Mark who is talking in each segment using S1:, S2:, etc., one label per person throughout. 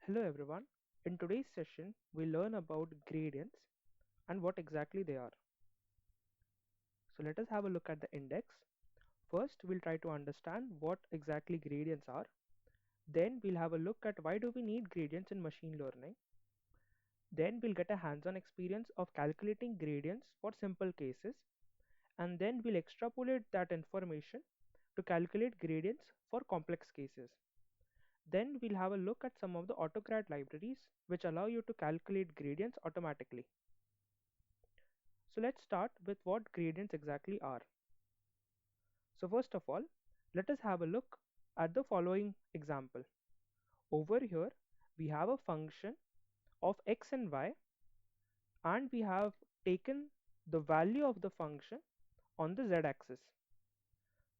S1: Hello everyone. In today's session, we learn about gradients and what exactly they are. So let us have a look at the index. First, we'll try to understand what exactly gradients are. Then we'll have a look at why do we need gradients in machine learning. Then we'll get a hands-on experience of calculating gradients for simple cases. And then we'll extrapolate that information to calculate gradients for complex cases. Then we'll have a look at some of the AutoCAD libraries which allow you to calculate gradients automatically. So let's start with what gradients exactly are. So first of all, let us have a look at the following example. Over here, we have a function of x and y, and we have taken the value of the function on the z-axis.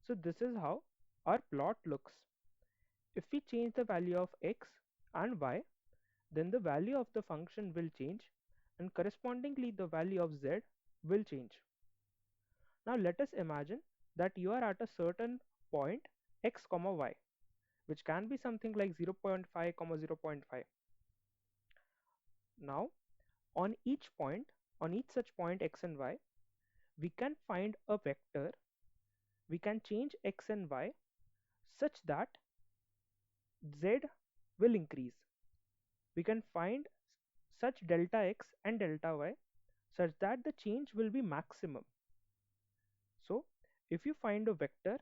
S1: So this is how our plot looks. If we change the value of x and y, then the value of the function will change, and correspondingly the value of z will change. Now let us imagine that you are at a certain point x comma y, which can be something like 0.5 comma 0.5. Now on each point, on each such point x and y, we can find a vector. We can change x and y such that z will increase. We can find such delta x and delta y such that the change will be maximum. So if you find a vector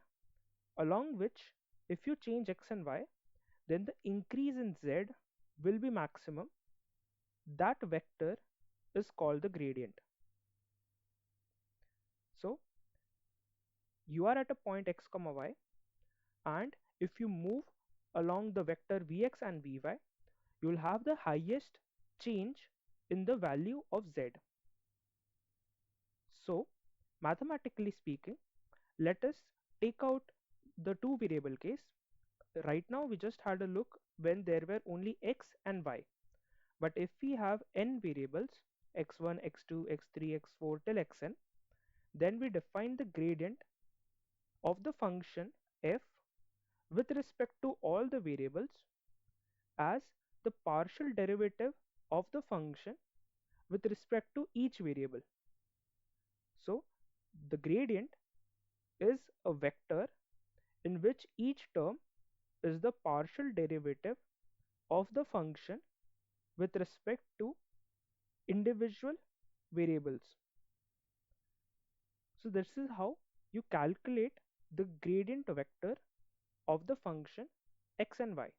S1: along which if you change x and y, then the increase in z will be maximum. That vector is called the gradient. So you are at a point x comma y, and if you move along the vector vx and vy, you will have the highest change in the value of z. So mathematically speaking, let us take out the two variable case. Right now we just had a look when there were only x and y. But if we have n variables, x1, x2, x3, x4 till xn, then we define the gradient of the function f with respect to all the variables as the partial derivative of the function with respect to each variable. So the gradient is a vector in which each term is the partial derivative of the function with respect to individual variables. So this is how you calculate the gradient vector of the function x and y.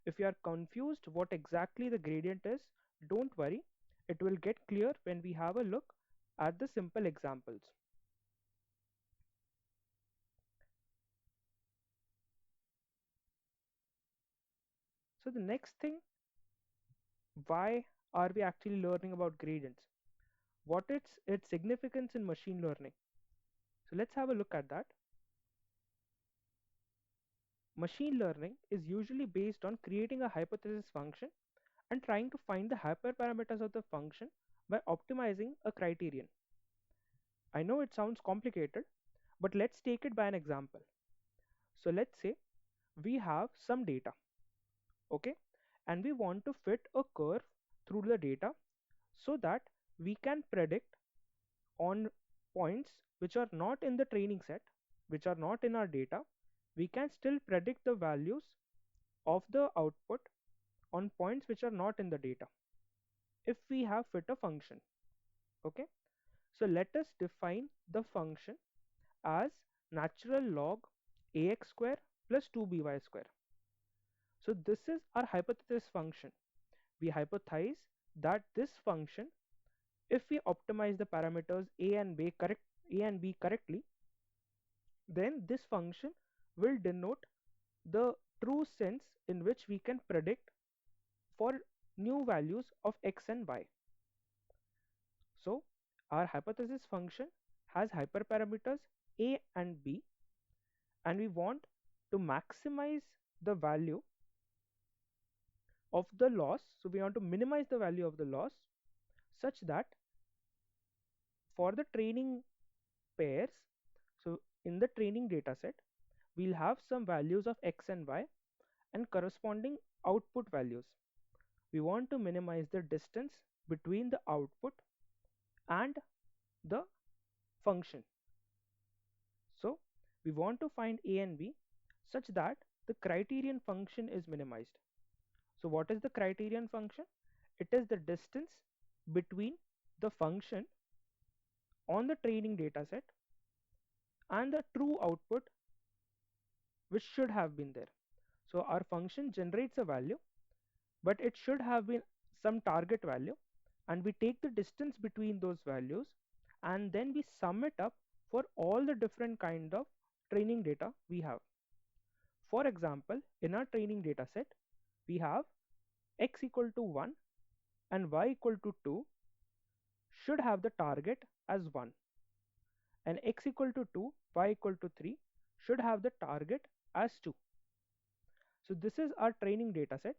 S1: If you are confused what exactly the gradient is, don't worry, it will get clear when we have a look at the simple examples. So the next thing, why are we actually learning about gradients? What is its significance in machine learning? So let's have a look at that. Machine learning is usually based on creating a hypothesis function and trying to find the hyperparameters of the function by optimizing a criterion. I know it sounds complicated, but let's take it by an example. So let's say we have some data, okay, and we want to fit a curve through the data so that we can predict on points which are not in the training set, which are not in our data. We can still predict the values of the output on points which are not in the data if we have fit a function. Okay, so let us define the function as natural log ax square plus 2by square. So this is our hypothesis function. We hypothesize that this function, if we optimize the parameters a and b correctly, then this function will denote the true sense in which we can predict for new values of x and y. So our hypothesis function has hyperparameters a and b, and we want to maximize the value of the loss. So we want to minimize the value of the loss such that for the training pairs, so in the training data set, we'll have some values of x and y, and corresponding output values. We want to minimize the distance between the output and the function. So we want to find a and b such that the criterion function is minimized. So what is the criterion function? It is the distance between the function on the training dataset and the true output which should have been there. So our function generates a value, but it should have been some target value, and we take the distance between those values and then we sum it up for all the different kind of training data we have. For example, in our training data set, we have x equal to 1 and y equal to 2 should have the target as 1, and x equal to 2, y equal to 3 should have the target as 2. So this is our training data set.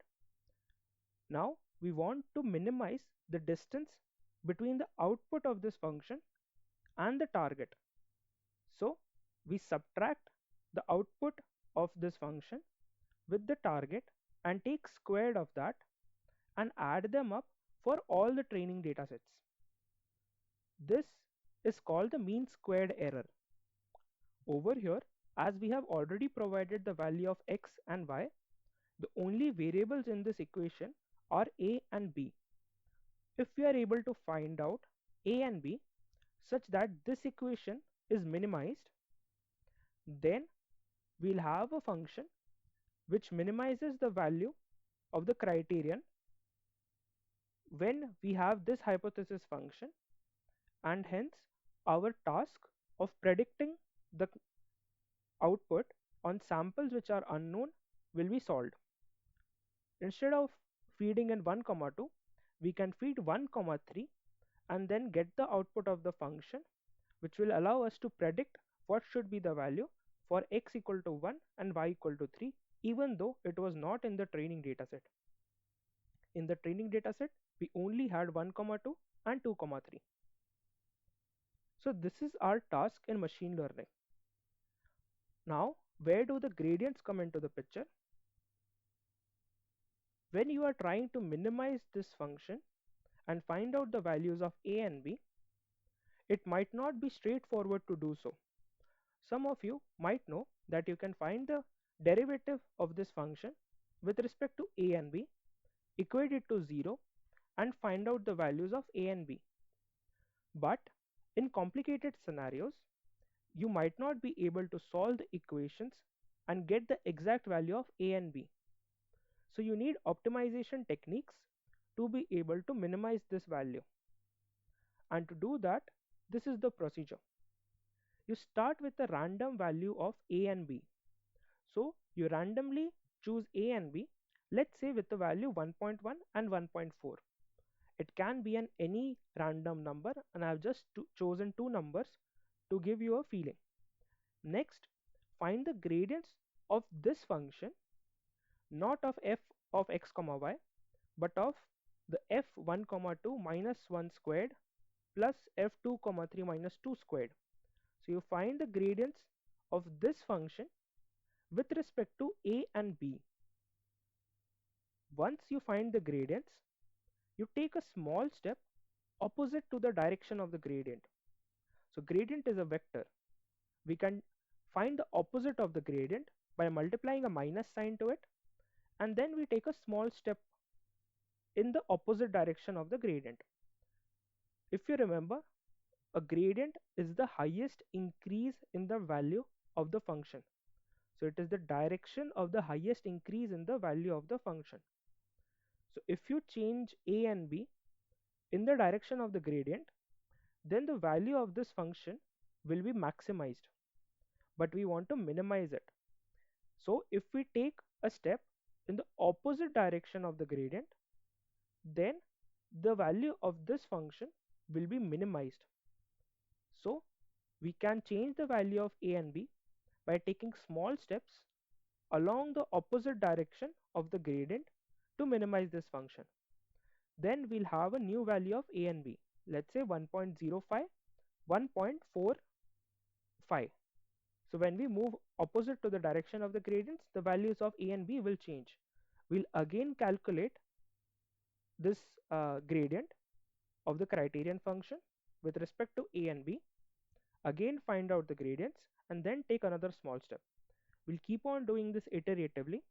S1: Now we want to minimize the distance between the output of this function and the target. So we subtract the output of this function with the target and take squared of that and add them up for all the training data sets. This is called the mean squared error. Over here, as we have already provided the value of x and y, the only variables in this equation are a and b. If we are able to find out a and b such that this equation is minimized, then we'll have a function which minimizes the value of the criterion when we have this hypothesis function, and hence our task of predicting the output on samples which are unknown will be solved. Instead of feeding in 1 comma 2, we can feed 1 comma 3 and then get the output of the function, which will allow us to predict what should be the value for x equal to 1 and y equal to 3, even though it was not in the training dataset. In the training dataset, we only had 1 comma 2 and 2 comma 3. So this is our task in machine learning. Now, where do the gradients come into the picture? When you are trying to minimize this function and find out the values of a and b, it might not be straightforward to do so. Some of you might know that you can find the derivative of this function with respect to a and b, equate it to 0 and find out the values of a and b. But in complicated scenarios, you might not be able to solve the equations and get the exact value of a and b. So you need optimization techniques to be able to minimize this value. And to do that, this is the procedure. You start with a random value of a and b. So you randomly choose a and b, let's say with the value 1.1 and 1.4. It can be an any random number, and I have just chosen two numbers to give you a feeling. Next, find the gradients of this function, not of f of x comma y, but of the f1 comma 2 minus 1 squared plus f2 comma 3 minus 2 squared. So you find the gradients of this function with respect to a and b. Once you find the gradients, you take a small step opposite to the direction of the gradient. So gradient is a vector. We can find the opposite of the gradient by multiplying a minus sign to it, and then we take a small step in the opposite direction of the gradient. If you remember, a gradient is the highest increase in the value of the function. So it is the direction of the highest increase in the value of the function. So if you change a and b in the direction of the gradient, then the value of this function will be maximized, but we want to minimize it. So if we take a step in the opposite direction of the gradient, then the value of this function will be minimized. So we can change the value of a and b by taking small steps along the opposite direction of the gradient to minimize this function. Then we'll have a new value of a and b. Let's say 1.05, 1.45. So when we move opposite to the direction of the gradients, the values of a and b will change. we'll again calculate this gradient of the criterion function with respect to a and b, again find out the gradients, and then take another small step. We'll keep on doing this iteratively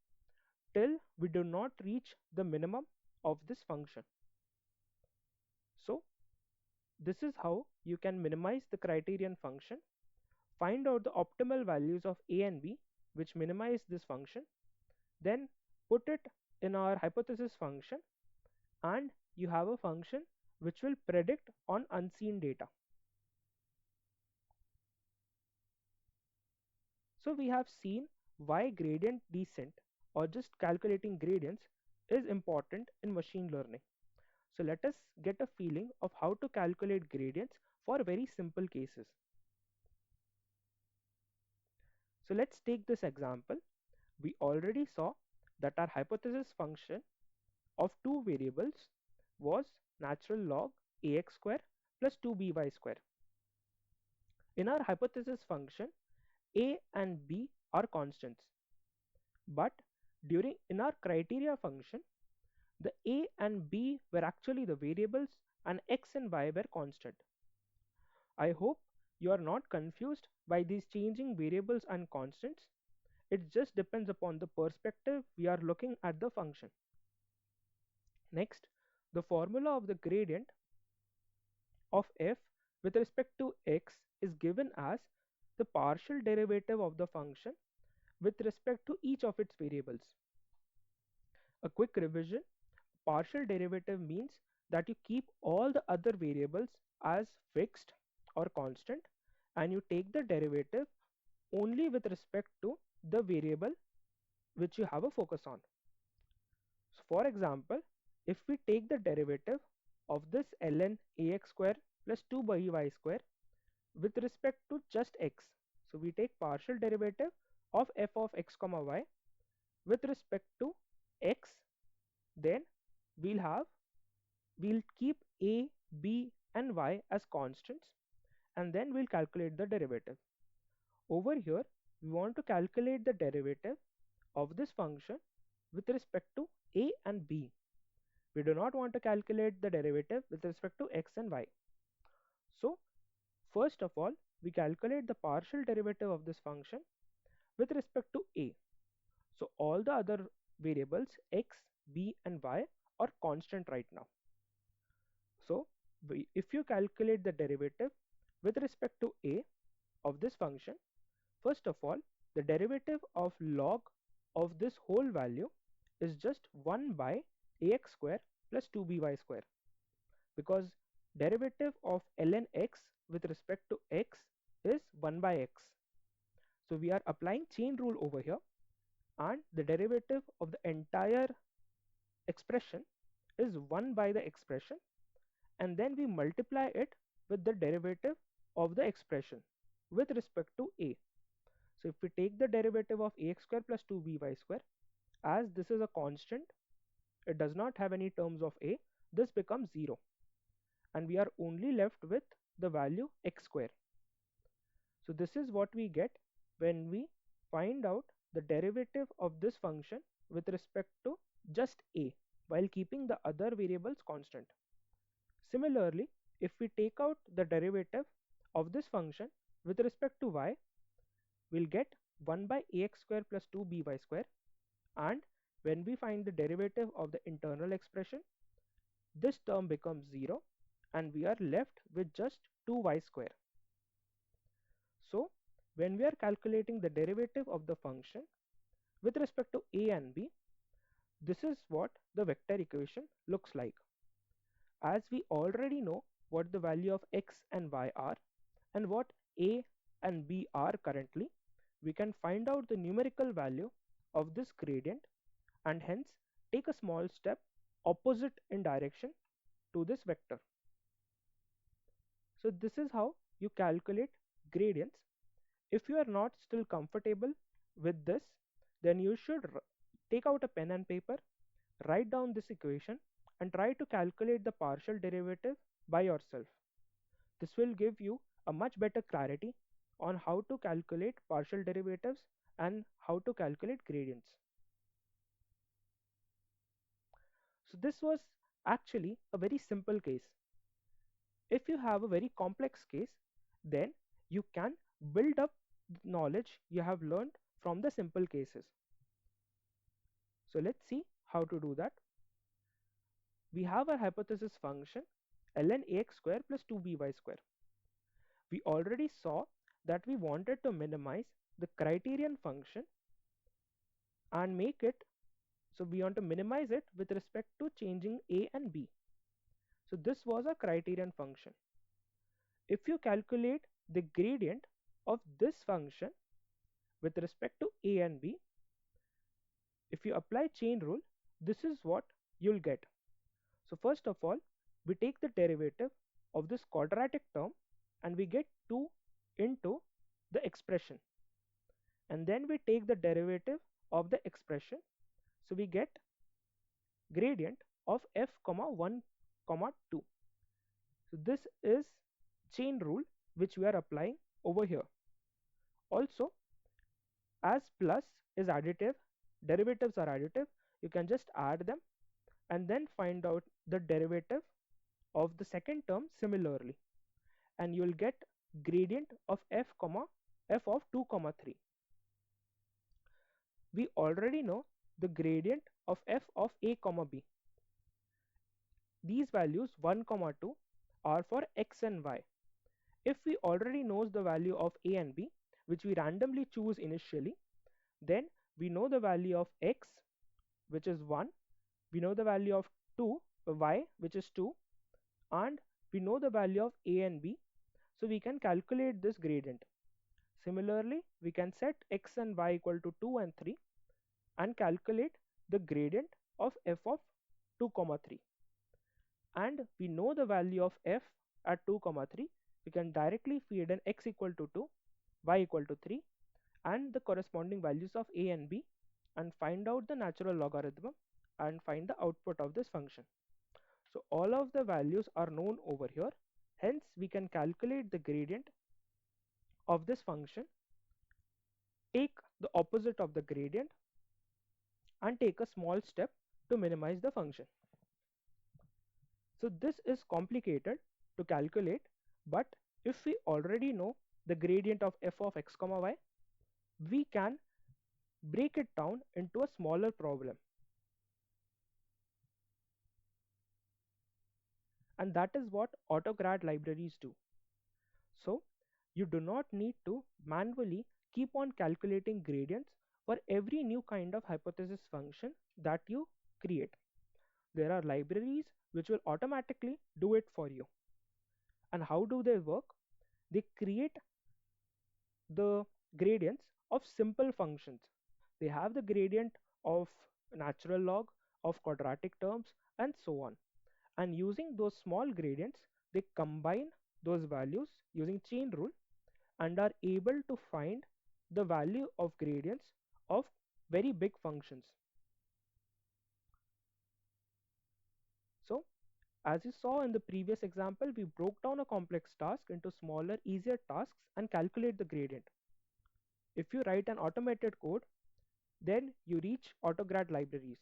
S1: till we do not reach the minimum of this function. So this is how you can minimize the criterion function, find out the optimal values of a and b which minimize this function, then put it in our hypothesis function, and you have a function which will predict on unseen data. So we have seen why gradient descent or just calculating gradients is important in machine learning. So let us get a feeling of how to calculate gradients for very simple cases. So let's take this example. We already saw that our hypothesis function of two variables was natural log ax square plus 2by square. In our hypothesis function, a and b are constants, but during in our criteria function, the a and b were actually the variables and x and y were constant. I hope you are not confused by these changing variables and constants. It just depends upon the perspective we are looking at the function. Next, the formula of the gradient of f with respect to x is given as the partial derivative of the function with respect to each of its variables. A quick revision: partial derivative means that you keep all the other variables as fixed or constant, and you take the derivative only with respect to the variable which you have a focus on. So for example, if we take the derivative of this ln ax square plus 2 by y square with respect to just x, so we take partial derivative of f of x comma y with respect to x, then we'll keep a, b and y as constants, and then we'll calculate the derivative. Over here, we want to calculate the derivative of this function with respect to a and b. We do not want to calculate the derivative with respect to x and y. So first of all, we calculate the partial derivative of this function with respect to a. So all the other variables x, b and y are constant right now. So if you calculate the derivative with respect to a of this function, first of all, the derivative of log of this whole value is just 1 by ax square plus 2by square, because derivative of ln x with respect to x is 1 by x. So we are applying chain rule over here, and the derivative of the entire expression is 1 by the expression, and then we multiply it with the derivative of the expression with respect to a. So if we take the derivative of ax square plus 2by square, as this is a constant, it does not have any terms of a, this becomes 0, and we are only left with the value x square. So this is what we get when we find out the derivative of this function with respect to just a while keeping the other variables constant. Similarly, if we take out the derivative of this function with respect to y, we'll get 1 by ax square plus 2by square, and when we find the derivative of the internal expression, this term becomes 0 and we are left with just 2y square. So when we are calculating the derivative of the function with respect to a and b, this is what the vector equation looks like. As we already know what the value of x and y are and what a and b are currently, we can find out the numerical value of this gradient and hence take a small step opposite in direction to this vector. So this is how you calculate gradients. If you are not still comfortable with this, then you should take out a pen and paper, write down this equation and try to calculate the partial derivative by yourself. This will give you a much better clarity on how to calculate partial derivatives and how to calculate gradients. So this was actually a very simple case. If you have a very complex case, then you can build up the knowledge you have learned from the simple cases. So let's see how to do that. We have our hypothesis function ln ax square plus 2by square. We already saw that we wanted to minimize the criterion function and make it, so we want to minimize it with respect to changing a and b. So this was a criterion function. If you calculate the gradient of this function with respect to a and b, if you apply chain rule, this is what you'll get. So first of all, we take the derivative of this quadratic term and we get 2 into the expression, and then we take the derivative of the expression, so we get gradient of f comma 1 comma 2. So this is chain rule which we are applying over here. Also, as plus is additive, derivatives are additive, you can just add them and then find out the derivative of the second term similarly, and you will get gradient of f comma f of 2 comma 3. We already know the gradient of f of a comma b. These values 1 comma 2 are for x and y. If we already knows the value of a and b, which we randomly choose initially, then we know the value of x, which is 1, we know the value of 2 y, which is 2, and we know the value of a and b, so we can calculate this gradient. Similarly, we can set x and y equal to 2 and 3 and calculate the gradient of f of 2 comma 3, and we know the value of f at 2 comma 3. We can directly feed in x equal to 2, y equal to 3 and the corresponding values of a and b and find out the natural logarithm and find the output of this function. So all of the values are known over here, hence we can calculate the gradient of this function, take the opposite of the gradient and take a small step to minimize the function. So this is complicated to calculate, but if we already know the gradient of f of x comma y, we can break it down into a smaller problem, and that is what AutoGrad libraries do. So you do not need to manually keep on calculating gradients for every new kind of hypothesis function that you create. There are libraries which will automatically do it for you. And how do they work? They create the gradients of simple functions. They have the gradient of natural log, of quadratic terms, and so on. And using those small gradients, they combine those values using chain rule and are able to find the value of gradients of very big functions. So, as you saw in the previous example, we broke down a complex task into smaller, easier tasks and calculate the gradient. If you write an automated code, then you reach AutoGrad libraries.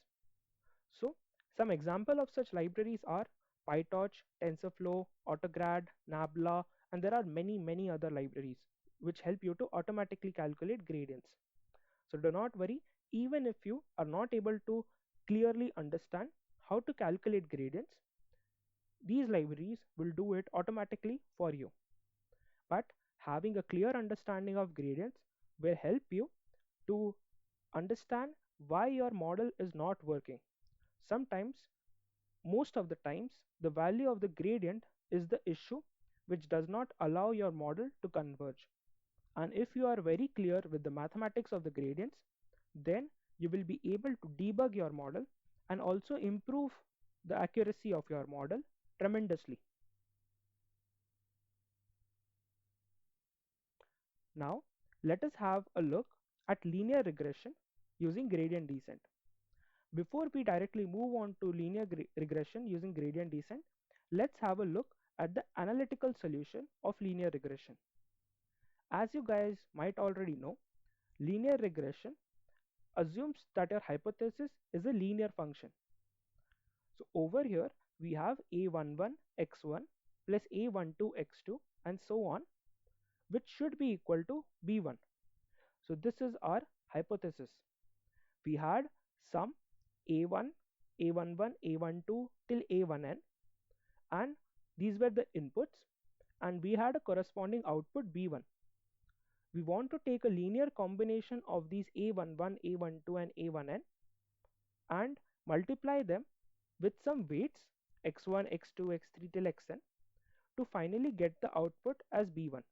S1: So, some example of such libraries are PyTorch, TensorFlow, AutoGrad, Nabla, and there are many other libraries which help you to automatically calculate gradients. So do not worry, even if you are not able to clearly understand how to calculate gradients, these libraries will do it automatically for you. But having a clear understanding of gradients will help you to understand why your model is not working. Sometimes, most of the times, the value of the gradient is the issue which does not allow your model to converge. And if you are very clear with the mathematics of the gradients, then you will be able to debug your model and also improve the accuracy of your model tremendously. Now, let us have a look at linear regression using gradient descent. Before we directly move on to linear regression using gradient descent, let's have a look at the analytical solution of linear regression. As you guys might already know, linear regression assumes that your hypothesis is a linear function. So over here we have a11 x1 plus a12 x2 and so on, which should be equal to b1. So this is our hypothesis. We had some a1, a11, a12 till a1n, and these were the inputs, and we had a corresponding output b1. We want to take a linear combination of these a11, a12 and a1n and multiply them with some weights x1, x2, x3 till xn to finally get the output as b1.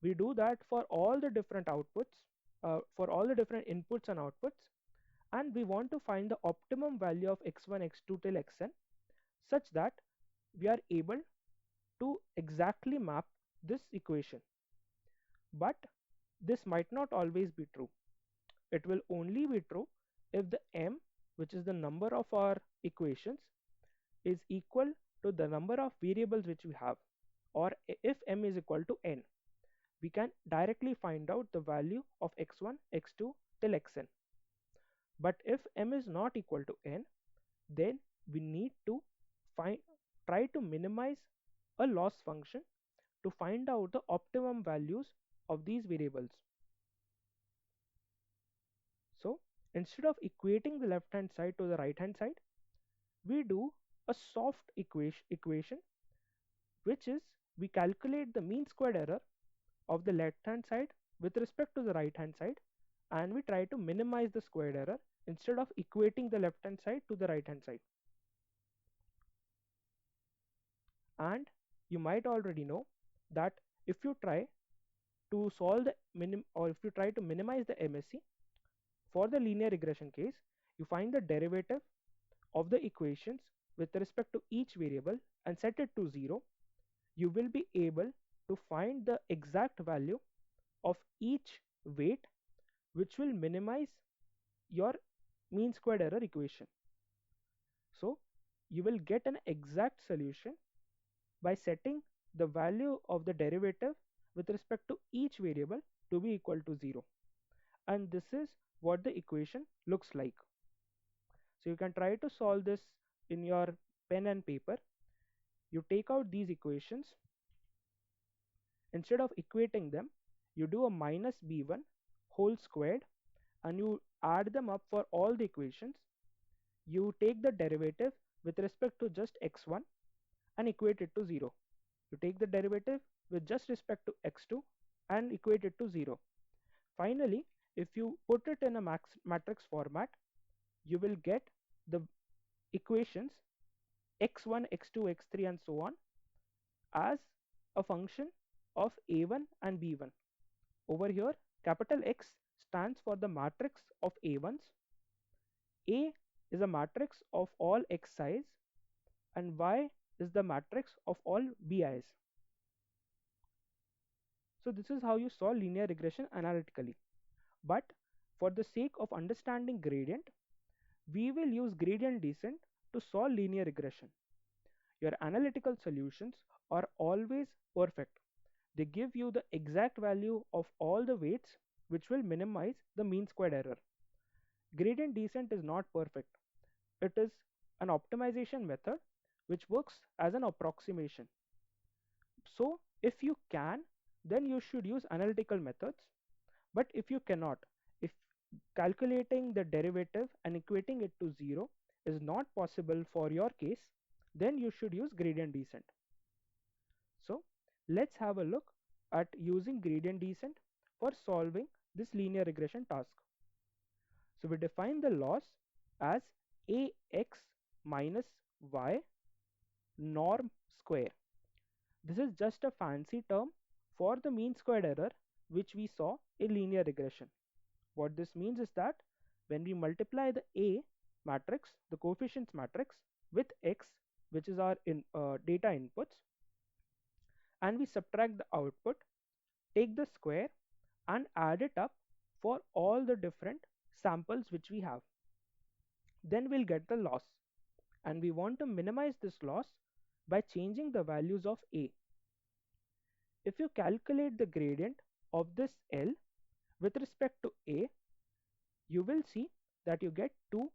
S1: We do that for all the different outputs, for all the different inputs and outputs, and we want to find the optimum value of x1, x2 till xn such that we are able to exactly map this equation. But this might not always be true. It will only be true if the m, which is the number of our equations, is equal to the number of variables which we have, or if m is equal to n. We can directly find out the value of x1, x2 till xn. But if m is not equal to n, then we need to find try to minimize a loss function to find out the optimum values of these variables. So instead of equating the left hand side to the right hand side, we do a soft equation, which is we calculate the mean squared error of the left hand side with respect to the right hand side, and we try to minimize the squared error instead of equating the left hand side to the right hand side. And you might already know that if you try to solve the if you try to minimize the MSE for the linear regression case, you find the derivative of the equations with respect to each variable and set it to 0. You will be able to find the exact value of each weight, which will minimize your mean squared error equation. So you will get an exact solution by setting the value of the derivative with respect to each variable to be equal to 0. And this is what the equation looks like. So you can try to solve this in your pen and paper. You take out these equations. Instead of equating them, you do a minus b1 whole squared and you add them up for all the equations. You take the derivative with respect to just x1 and equate it to 0. You take the derivative with just respect to x2 and equate it to 0. Finally, if you put it in a matrix format, you will get the equations x1, x2, x3 and so on as a function of a1 and b1. Over here, capital X stands for the matrix of a1s. A is a matrix of all xi's and Y is the matrix of all bi's. So this is how you solve linear regression analytically. But for the sake of understanding gradient, we will use gradient descent to solve linear regression. Your analytical solutions are always perfect. They give you the exact value of all the weights, which will minimize the mean squared error. Gradient descent is not perfect. It is an optimization method which works as an approximation. So if you can, then you should use analytical methods. But if you cannot, if calculating the derivative and equating it to 0 is not possible for your case, then you should use gradient descent. So let's have a look at using gradient descent for solving this linear regression task. So we define the loss as ax minus y norm square. This is just a fancy term for the mean squared error which we saw in linear regression. What this means is that when we multiply the A matrix, the coefficients matrix, with x, which is our data inputs, and we subtract the output, take the square and add it up for all the different samples which we have. Then we'll get the loss, and we want to minimize this loss by changing the values of A. If you calculate the gradient of this L with respect to A, you will see that you get 2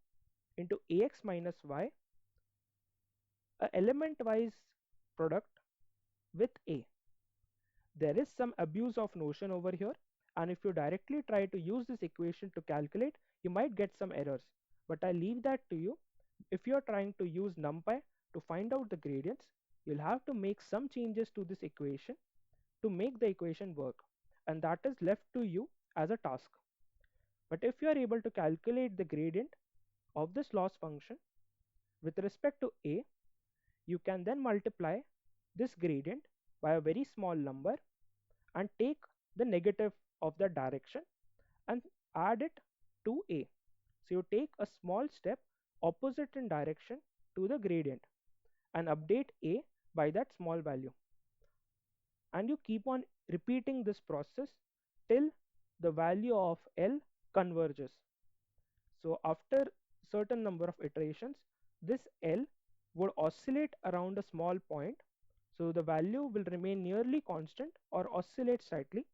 S1: into ax minus y a element-wise product with A. There is some abuse of notion over here, and if you directly try to use this equation to calculate, you might get some errors. But I leave that to you. If you are trying to use NumPy to find out the gradients, you'll have to make some changes to this equation to make the equation work, and that is left to you as a task. But if you are able to calculate the gradient of this loss function with respect to A, you can then multiply this gradient by a very small number and take the negative of that direction and add it to A. So you take a small step opposite in direction to the gradient and update A by that small value. And you keep on repeating this process till the value of L converges. So after certain number of iterations, this L would oscillate around a small point. So the value will remain nearly constant or oscillate slightly,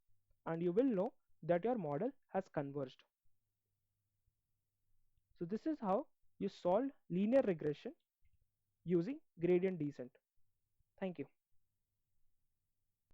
S1: and you will know that your model has converged. So this is how you solve linear regression using gradient descent. Thank you.